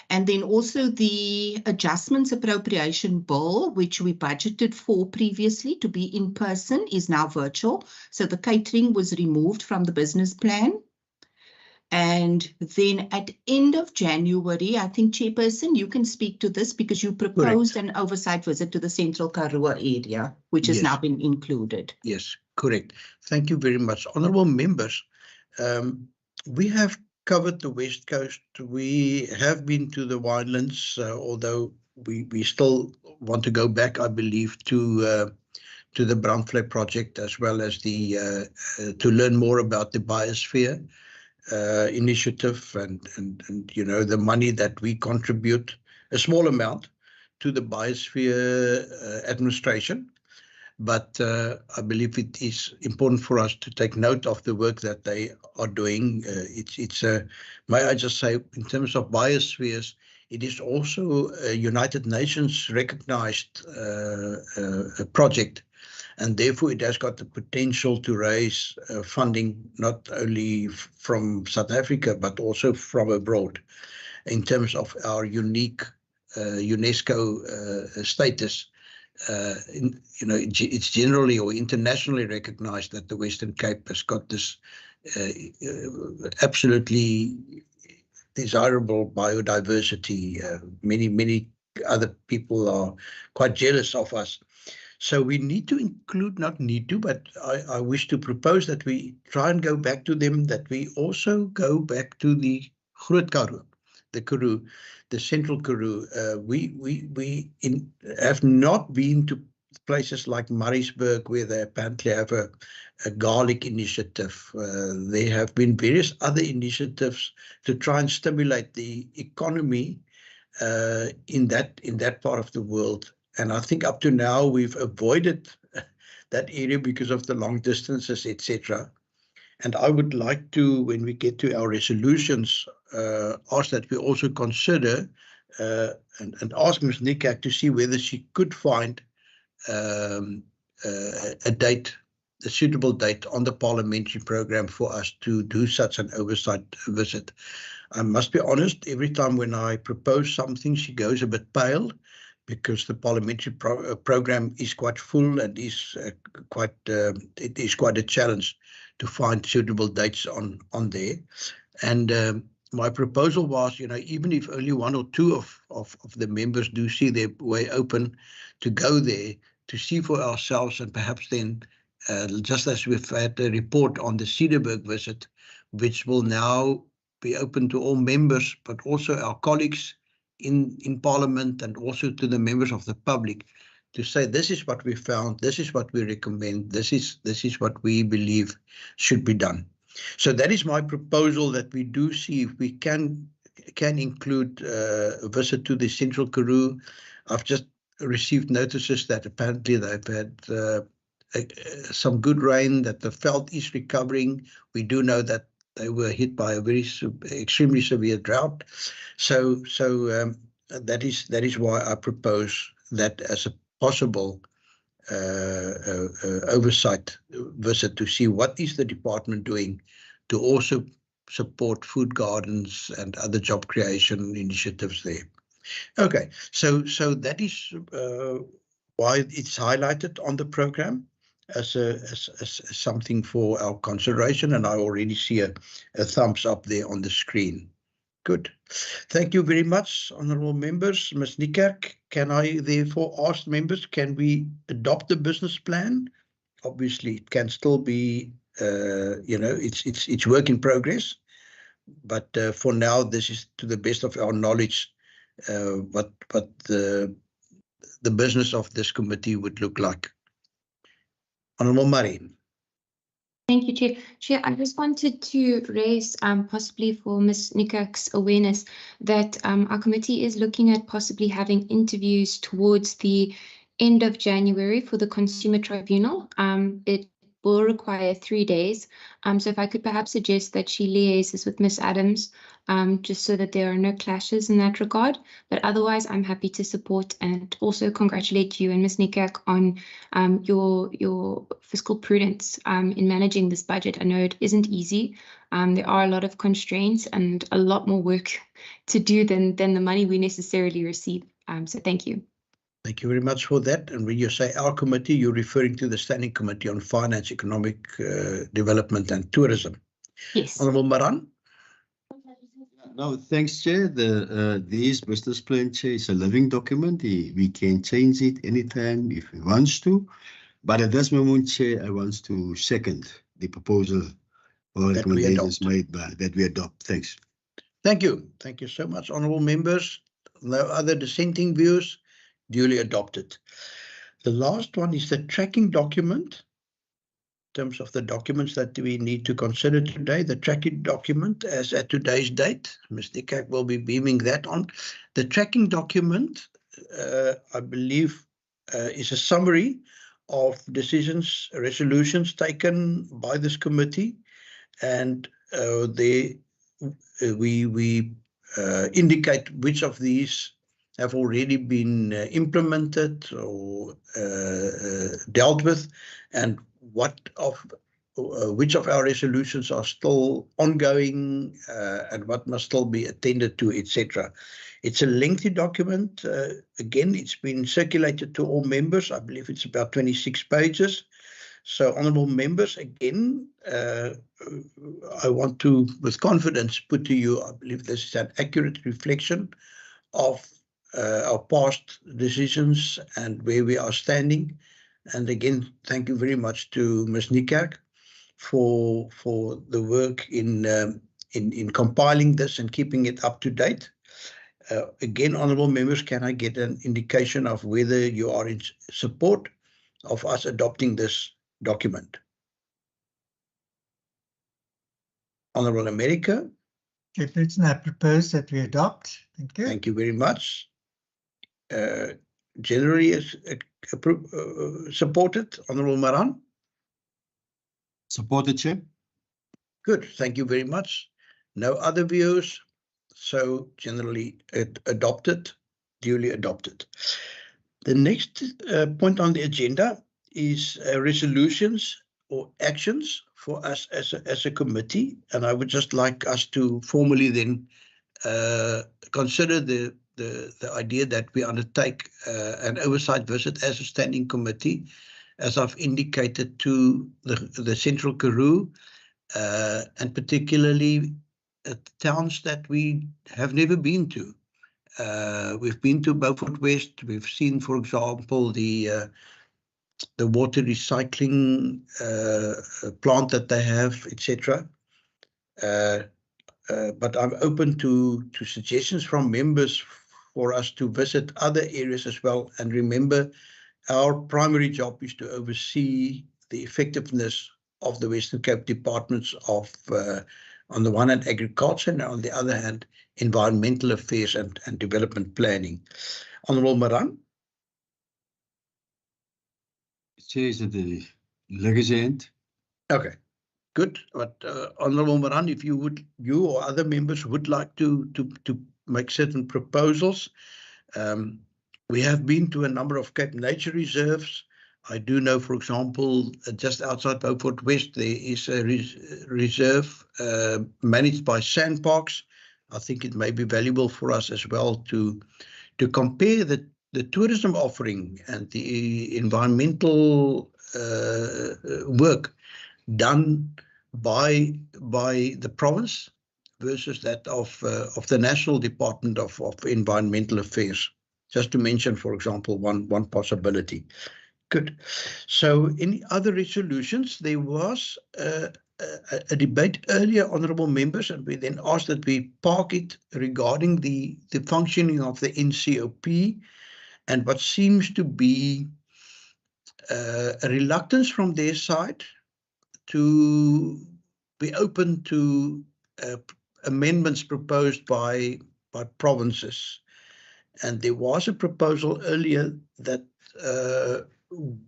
And then also the adjustments appropriation bill, which we budgeted for previously to be in person, is now virtual. So the catering was removed from the business plan. And then at end of January, I think, Chairperson, you can speak to this because you proposed an oversight visit to the Central Karoo area, which has now been included. Yes, correct. Thank you very much. Honourable members, we have covered the West Coast. We have been to the Winelands, although we still want to go back, I believe, to the Brandvlei project, as well as the to learn more about the Biosphere initiative and you know, the money that we contribute, a small amount, to the Biosphere administration. But I believe it is important for us to take note of the work that they are doing. It's may I just say, in terms of biospheres, it is also a United Nations recognized project, and therefore it has got the potential to raise funding not only from South Africa but also from abroad, in terms of our unique UNESCO status. You know, it's generally or internationally recognized that the Western Cape has got this absolutely desirable biodiversity. Many other people are quite jealous of us. So we need to include, not need to, but I wish to propose that we try and go back to them, that we also go back to the Groot Karoo, the Karoo, the Central Karoo. We have not been to places like Maritzburg, where they apparently have a garlic initiative. There have been various other initiatives to try and stimulate the economy in that part of the world. And I think up to now we've avoided that area because of the long distances, etc. And I would like to, when we get to our resolutions, ask that we also consider and ask Ms. Nikak to see whether she could find a date, a suitable date on the parliamentary program for us to do such an oversight visit. I must be honest, every time when I propose something, she goes a bit pale, because the parliamentary program is quite full and is it is quite a challenge to find suitable dates on there. And my proposal was, you know, even if only one or two of the members do see their way open to go there to see for ourselves, and perhaps then, just as we've had a report on the Cederberg visit, which will now be open to all members, but also our colleagues in Parliament, and also to the members of the public, to say this is what we found, this is what we recommend, this is what we believe should be done. So that is my proposal, that we do see if we can include a visit to the Central Karoo. I've just received notices that apparently they've had some good rain, that the veld is recovering. We do know that they were hit by a very extremely severe drought. So that is why I propose that as a possible oversight visit, to see what is the department doing to also support food gardens and other job creation initiatives there. Okay, so that is why it's highlighted on the program as something for our consideration, and I already see a thumbs up there on the screen. Good. Thank you very much, honourable members. Ms. Nikak, can I therefore ask members, can we adopt the business plan? Obviously, it can still be, you know, it's work in progress, but for now, this is to the best of our knowledge what the business of this committee would look like. Honourable Murray. Thank you, Chair. Chair, I just wanted to raise possibly for Ms. Nikak's awareness that our committee is looking at possibly having interviews towards the end of January for the Consumer Tribunal. It will require 3 days. So if I could perhaps suggest that she liaises with Ms. Adams, just so that there are no clashes in that regard. But otherwise, I'm happy to support and also congratulate you and Ms. Nikak on your fiscal prudence in managing this budget. I know it isn't easy. There are a lot of constraints and a lot more work to do than the money we necessarily receive. So thank you. Thank you very much for that. And when you say our committee, you're referring to the Standing Committee on Finance, Economic Development and Tourism. Yes. Honourable Maran. No, thanks, Chair. This business plan, Chair, is a living document. We can change it anytime if we want to. But at this moment, Chair, I want to second the proposal or recommendations made by that we adopt. Thanks. Thank you. Thank you so much, honourable members. No other dissenting views. Duly adopted. The last one is the tracking document. In terms of the documents that we need to consider today, the tracking document as at today's date, Ms. Nikak will be beaming that on. The tracking document, I believe, is a summary of decisions, resolutions taken by this committee, and we indicate which of these have already been implemented or dealt with, and which of our resolutions are still ongoing and what must still be attended to, etc. It's a lengthy document. Again, it's been circulated to all members. I believe it's about 26 pages. So, honourable members, again, I want to, with confidence, put to you, I believe this is an accurate reflection of our past decisions and where we are standing. And again, thank you very much to Ms. Nikak for the work in compiling this and keeping it up to date. Again, honourable members, can I get an indication of whether you are in support of us adopting this document? Honourable America. Chairperson, I propose that we adopt. Thank you. Thank you very much. Generally supported. Honourable Maran. Supported, Chair. Good. Thank you very much. No other views. So generally adopted, duly adopted. The next point on the agenda is resolutions or actions for us as a committee. And I would just like us to formally then consider the idea that we undertake an oversight visit as a standing committee, as I've indicated, to the Central Karoo, and particularly towns that we have never been to. We've been to Beaufort West. We've seen, for example, the water recycling plant that they have, etc. But I'm open to suggestions from members for us to visit other areas as well. And remember, our primary job is to oversee the effectiveness of the Western Cape departments of, on the one hand, agriculture, and on the other hand, environmental affairs and development planning. Honourable Maran. Chair, is at the legacy end. Okay. Good. But Honourable Maran, if you or other members would like to make certain proposals. We have been to a number of Cape Nature Reserves. I do know, for example, just outside Beaufort West, there is a reserve managed by Sandparks. I think it may be valuable for us as well to compare the tourism offering and the environmental work done by the province versus that of the National Department of Environmental Affairs, just to mention, for example, one possibility. Good. So any other resolutions? There was a debate earlier, honourable members, and we then asked that we park it regarding the functioning of the NCOP and what seems to be a reluctance from their side to be open to amendments proposed by provinces. And there was a proposal earlier that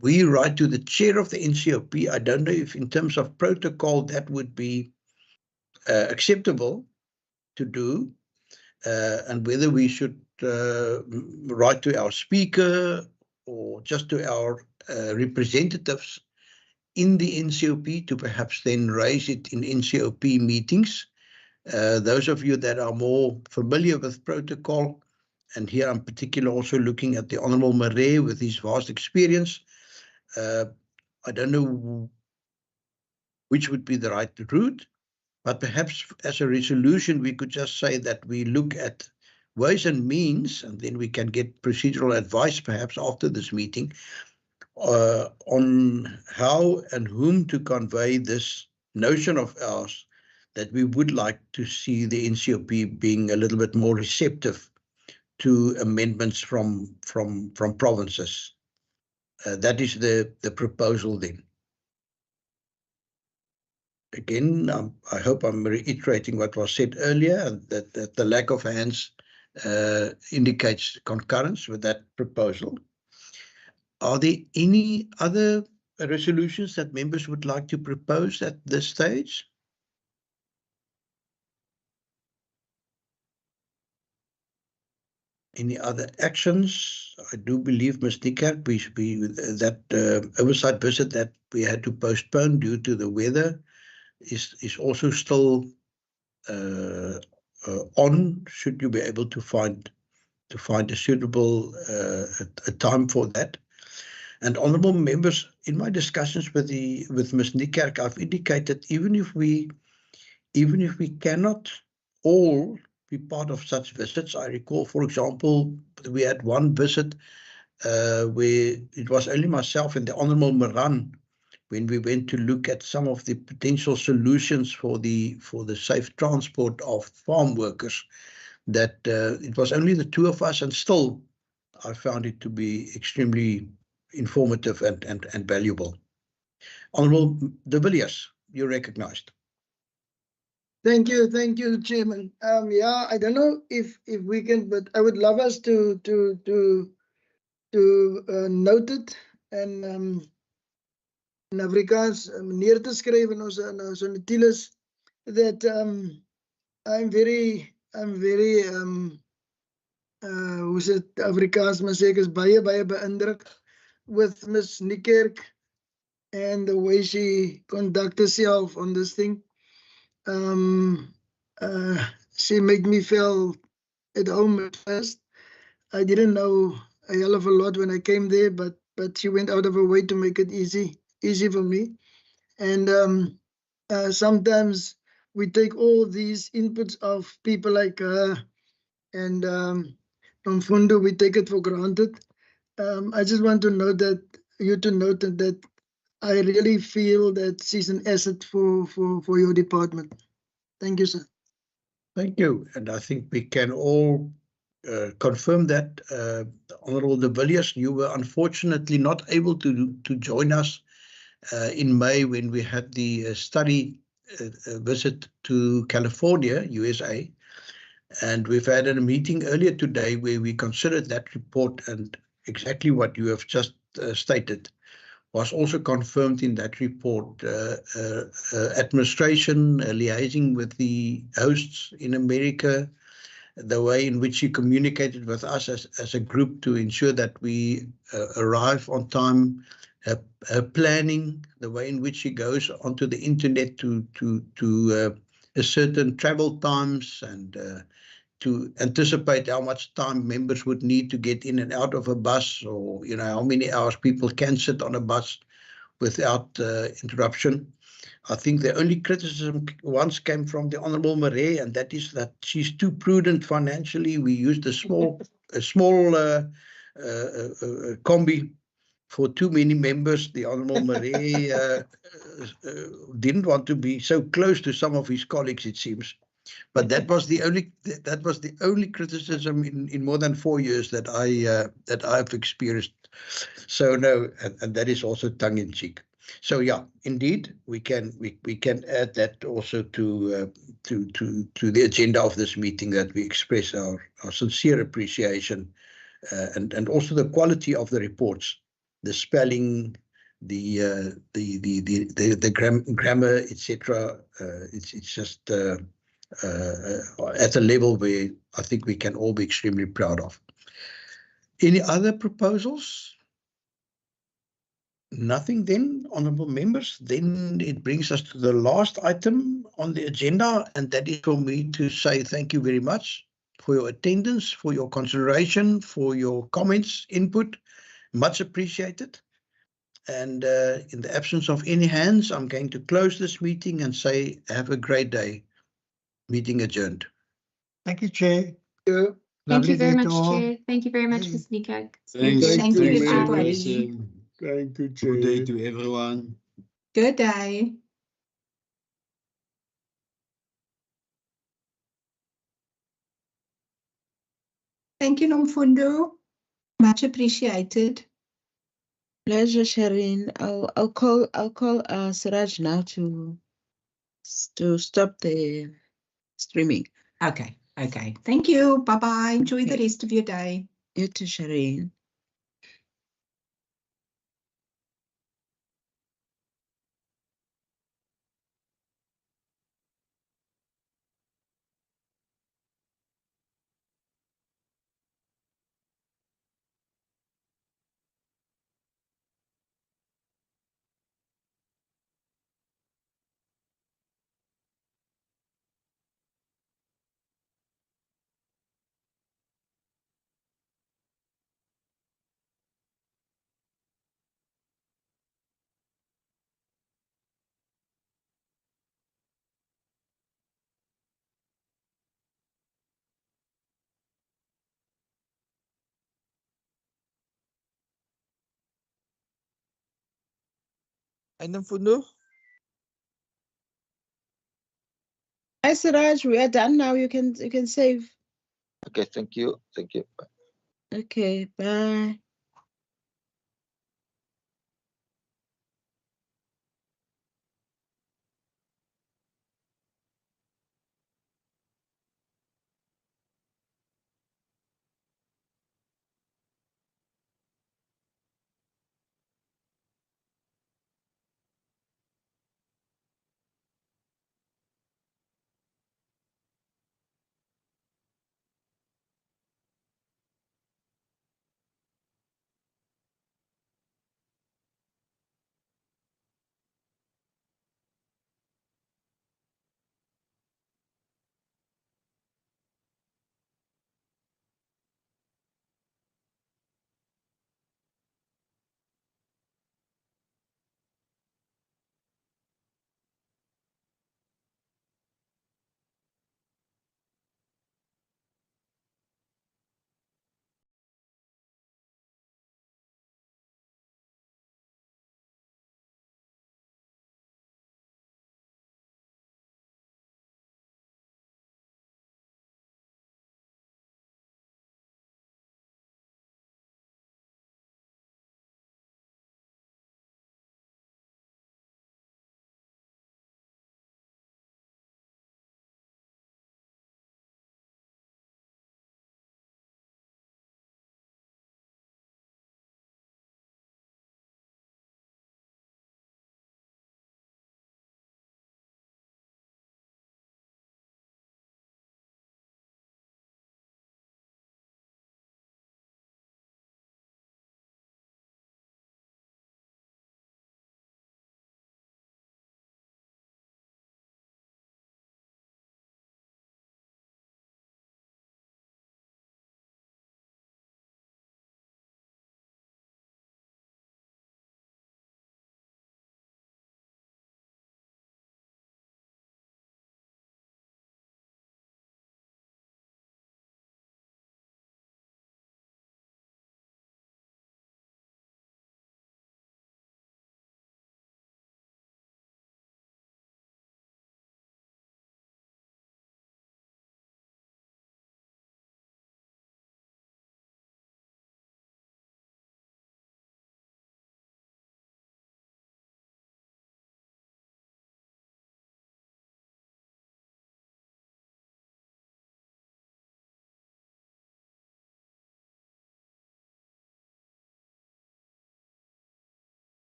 we write to the chair of the NCOP. I don't know if in terms of protocol that would be acceptable to do, and whether we should write to our speaker or just to our representatives in the NCOP to perhaps then raise it in NCOP meetings. Those of you that are more familiar with protocol, and here I'm particularly also looking at the Honourable Marais with his vast experience, I don't know which would be the right route, but perhaps as a resolution we could just say that we look at ways and means, and then we can get procedural advice perhaps after this meeting on how and whom to convey this notion of ours, that we would like to see the NCOP being a little bit more receptive to amendments from provinces. That is the proposal then. Again, I hope I'm reiterating what was said earlier, that the lack of hands indicates concurrence with that proposal. Are there any other resolutions that members would like to propose at this stage? Any other actions? I do believe, Ms. Niekerk, that oversight visit that we had to postpone due to the weather is also still on. Should you be able to find a suitable a time for that? And honourable members, in my discussions with Ms. Niekerk, I've indicated even if we cannot all be part of such visits. I recall, for example, we had one visit where it was only myself and the Honourable Moran when we went to look at some of the potential solutions for the safe transport of farm workers, that it was only the two of us, and still I found it to be extremely informative and valuable. Honourable de Villiers, you're recognised. Thank you, Chairman. Yeah, I don't know if we can, but I would love us to note it and in Afrikaans neer te skryf in ons notules that I'm very hoe is dit Afrikaans maar sê ek is baie beïndruk with Ms. Niekerk and the way she conduct herself on this thing. She made me feel at home at first. I didn't know a hell of a lot when I came there, but she went out of her way to make it easy for me. And sometimes we take all these inputs of people like her and Mfundo, we take it for granted. I just want to note that that I really feel that she's an asset for your department. Thank you, sir. Thank you. And I think we can all confirm that. Honourable de Villiers, you were unfortunately not able to join us in May when we had the study visit to California, USA. And we've had a meeting earlier today where we considered that report, and exactly what you have just stated was also confirmed in that report. Administration liaising with the hosts in America, the way in which he communicated with us as a group to ensure that we arrive on time, planning, the way in which he goes onto the internet to certain travel times and to anticipate how much time members would need to get in and out of a bus, or how many hours people can sit on a bus without interruption. I think the only criticism once came from the Honourable Marais, and that is that she's too prudent financially. We used a small combi for too many members. The Honourable Marais didn't want to be so close to some of his colleagues, it seems. But that was the only criticism in more than 4 years that I've experienced. So no, and that is also tongue in cheek. So yeah, indeed, we can add that also to the agenda of this meeting, that we express our sincere appreciation and also the quality of the reports, the spelling, the grammar, etc. It's just at a level where I think we can all be extremely proud of. Any other proposals? Nothing then, honourable members. Then it brings us to the last item on the agenda, and that is for me to say thank you very much for your attendance, for your consideration, for your comments, input. Much appreciated. And in the absence of any hands, I'm going to close this meeting and say have a great day. Meeting adjourned. Thank you, Chair. Yeah. Thank you Lovely very day much, to all. Chair. Thank you very much, Hey. Ms. Nikak. Thanks, Thank you, thanks, everybody. Chairperson. Thank you, Good day Chair. to everyone. Good day. Thank you, Nomfundo. Much appreciated. Pleasure, Shireen. I'll call Siraj now to stop the streaming. Okay. Thank you. Bye-bye. Enjoy the Okay. rest of your day. You too, Shireen. And then Fundo. Hi, Siraj. We are done now. You can save. Okay, thank you. Thank you. Okay, bye.